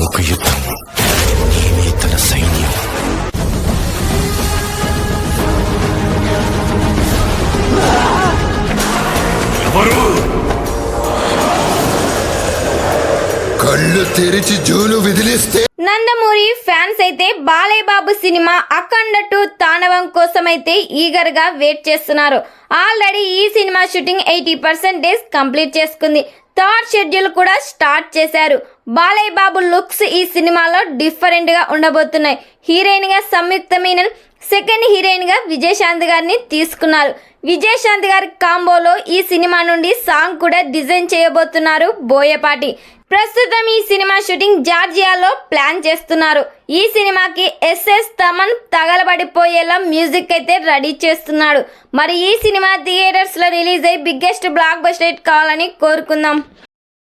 ఇదొక యుద్ధం, నేనే తన సైన్యం. ఎవరు? కళ్ళు తెరిచి జూలు విదిలిస్తే నందమూరి ఫ్యాన్స్ అయితే బాలయ్య బాబు సినిమా అఖండ 2 తాండవం కోసం అయితే ఈగర్ గా వెయిట్ చేస్తున్నారు. ఆల్రెడీ ఈ సినిమా షూటింగ్ 80% కంప్లీట్ చేసుకుంది. థర్డ్ షెడ్యూల్ కూడా స్టార్ట్ చేశారు. బాలయ్య బాబు లుక్స్ ఈ సినిమాలో డిఫరెంట్ గా ఉండబోతున్నాయి. హీరోయిన్ గా సంయుక్త మీనన్, సెకండ్ హీరోయిన్ గా విజయశాంతి గారిని తీసుకున్నారు. విజయశాంతి గారి కాంబోలో ఈ సినిమా నుండి సాంగ్ కూడా డిజైన్ చేయబోతున్నారు బోయపాటి. ప్రస్తుతం ఈ సినిమా షూటింగ్ జార్జియాలో ప్లాన్ చేస్తున్నారు. ఈ సినిమాకి ఎస్ఎస్ తమన్ తగలబడిపోయేలా మ్యూజిక్ అయితే రెడీ చేస్తున్నాడు. మరి ఈ సినిమా థియేటర్స్ లో రిలీజ్ అయ్యి బిగ్గెస్ట్ బ్లాక్ బస్టర్ హిట్ కావాలని కోరుకుందాం.